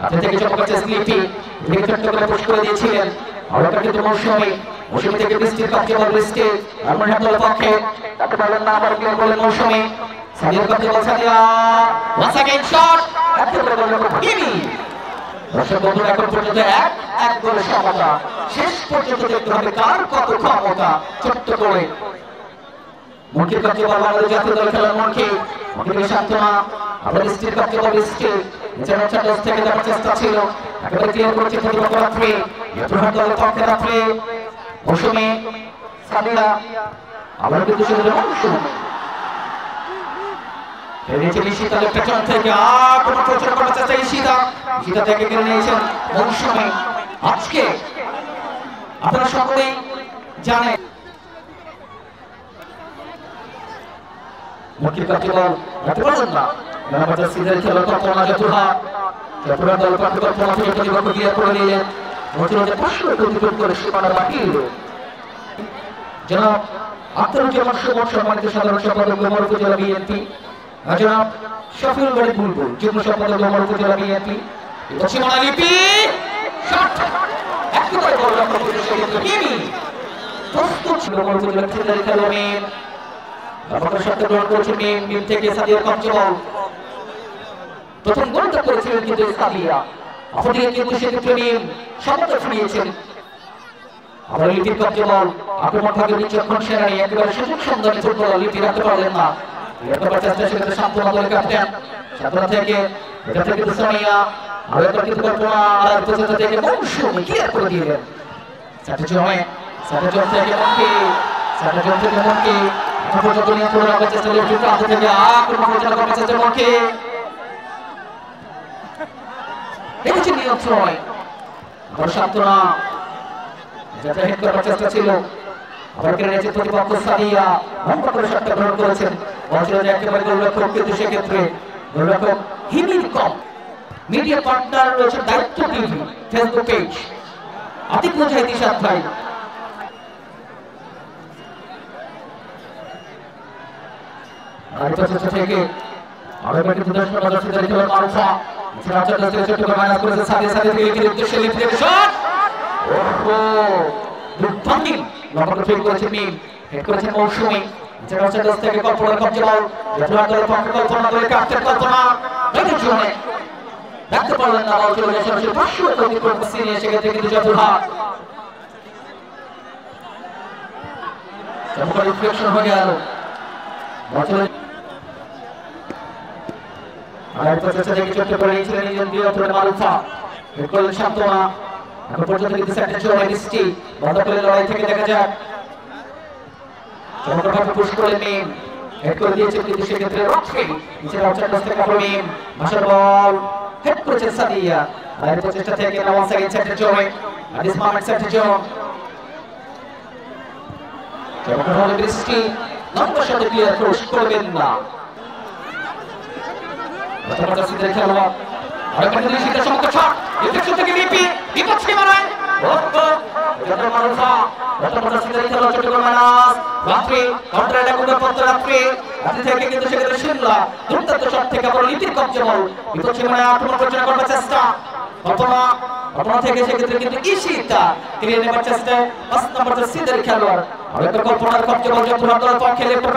হাতে থেকে চমকাচ্ছে স্লিপি, থেকে ছোট্ট করে পুশ করে দিয়েছিলেন। আলোটা কিন্তু মৌসুমী থেকে বৃষ্টির পক্ষে বল বৃষ্টি দলের পক্ষে তাতে পারলেন না, আবার ক্লিয়ার করলেন মৌসুমী। সাদিয়ার পক্ষে বল সাদিয়া, ওয়ান্স অ্যাগেইন শট, একেবারে গোল লক্ষ্য হিমি। দর্শক বন্ধুরা, এখন পর্যন্ত এক গোলের সমতা। শেষ পর্যন্ত দেখতে হবে কার কত ক্ষমতা। ছোট্ট করে মনকির পক্ষে বল বাংলাদেশ জাতীয় দল খেলার মনকির সান্ত্বনা, আবার বৃষ্টির পক্ষে বল বৃষ্টি নিচের দশ থেকে যাওয়ার চেষ্টা ছিল, একেবারে ক্লিয়ার করেছে প্রতিপক্ষ রাত্রি জয়পুরহাট দলের পক্ষে রাত্রি মৌসুমী সাদিয়া, আবার কিন্তু সুযোগ মৌসুমী শীতালের পেছন থেকে আক্রমণ প্রচার করার চেষ্টা শীতা থেকে কেড়ে নিয়েছেন মৌসুমী। আজকে আপনারা সকলেই জানেন মুখির কাছে বল রাখতে পারলেন না, সিদের খেলার কল্পনা জয়পুরহাট দল কল্পনা থেকে প্রতিপক্ষ ক্লিয়ার করে নিলেন। প্রতিরোধ করে সীমানা বাহির জনাব আখতারুজ্জামান সুমন সম্মানিত সাধারণ সম্পাদক গোমর উপজেলা বিএনপি, জনাব শফিউল গরিব বুলবুল যুগ্ম সম্পাদক গোমর উপজেলা বিএনপি। সীমানা লিপি শট, একেবারে গোল লক্ষ্য করে সেক্ষেত্রে মিমি প্রস্তুত ছিল গোমর উপজেলা খেলার খেলোয়াড় আপনার সাথে গ্রহণ করেছেন মিম থেকে সাদিয়া কঞ্চবল। প্রথম গোলটা করেছিলেন কিন্তু সাদিয়া, অপরদিকে কিন্তু সেক্ষেত্রে মিম সমতা ফিরিয়েছেন। আবার লিপির কঞ্চবল আক্রমণ থেকে বিচক্ষণ সেনানি একেবারে সুযোগ সন্ধানী ফুটবল লিপি রাখতে পারলেন না। চেষ্টা সেক্ষেত্রে সান্ত্বনা দলের ক্যাপ্টেন, সান্ত্বনা থেকে এটা থেকে দুসামিয়া, আর একবার কিন্তু কল্পনা, আর প্রচেষ্টা থেকে মৌসুমী ক্লিয়ার করে দিলেন। থেকে মনকি পর্যন্ত নিয়ন্ত্রণ রাখার চেষ্টা করলেন, কিন্তু হাতে থেকে আক্রমণ পরিচালনা করার চেষ্টা মনকি দেখেছি নিয়ন্ত্রণ। আবার সান্ত্বনা যাতে হেড করার চেষ্টা ছিল, আবার কেড়ে নিয়েছে প্রতিপক্ষ সাদিয়া, লম্বা করে শটটা গ্রহণ করেছেন। বলছিল যে একেবারে গোলরক্ষক, কিন্তু সেক্ষেত্রে গোলরক্ষক হিমির কম। মিডিয়া পার্টনার রয়েছে দায়িত্ব টিভি ফেসবুক পেজ, আতিক মুজাহিদ ইশাদ ভাই। আর চেষ্টা থেকে আরেকবার কিন্তু দর্শক প্রদর্শিত খেলোয়াড় মারুফা ছোট করে মাইনাস করেছে সাদিয়া, সাদিয়া থেকে উদ্দেশ্যে লিফট থেকে শট, ওহো দুর্দান্ত লম্বা করে ফিল করেছেন মিম, হেড করেছেন মৌসুমী। দশ থেকে কল্পনা কবজে বল জয়পুরহাট দলের পক্ষে কল্পনা করে ক্যাপ্টেন কল্পনা দেখতে পারলেন না, বল চলে যায় সরাসরি 500 অতিক্রম সিনে সেক্ষেত্রে কিন্তু জয়পুরহাট চমৎকার রিফ্লেকশন হয়ে গেল। আরেকটা চেষ্টা থেকে ছোট্ট করে নিয়েছিলেন নিজের প্রিয় মারুফা, হেড করলেন সান্ত্বনা। এখন পর্যন্ত কিন্তু সেন্টার চলে বৃষ্টি বন্ধ করে লড়াই থেকে দেখা যাক, চমৎকারভাবে পুশ করে মিম হেড করে দিয়েছে, কিন্তু সেক্ষেত্রে রক্ষে নিচের আউটসাইড থেকে মিম মাসার বল হেড করেছেন সাদিয়া। আর প্রচেষ্টা থেকে ওয়ান সেকেন্ড সেন্টার চলে আদিস মাহমুদ সেন্টার চলে চমৎকারভাবে বৃষ্টি লম্বা শটে ক্লিয়ার ক্রস করবেন না। সিদের খেলোয়াড় আরেকবার যদি সিদের চমৎকার শট ডিফেকশন থেকে লিপি বিপদ সীমানায় খেলোয়াড়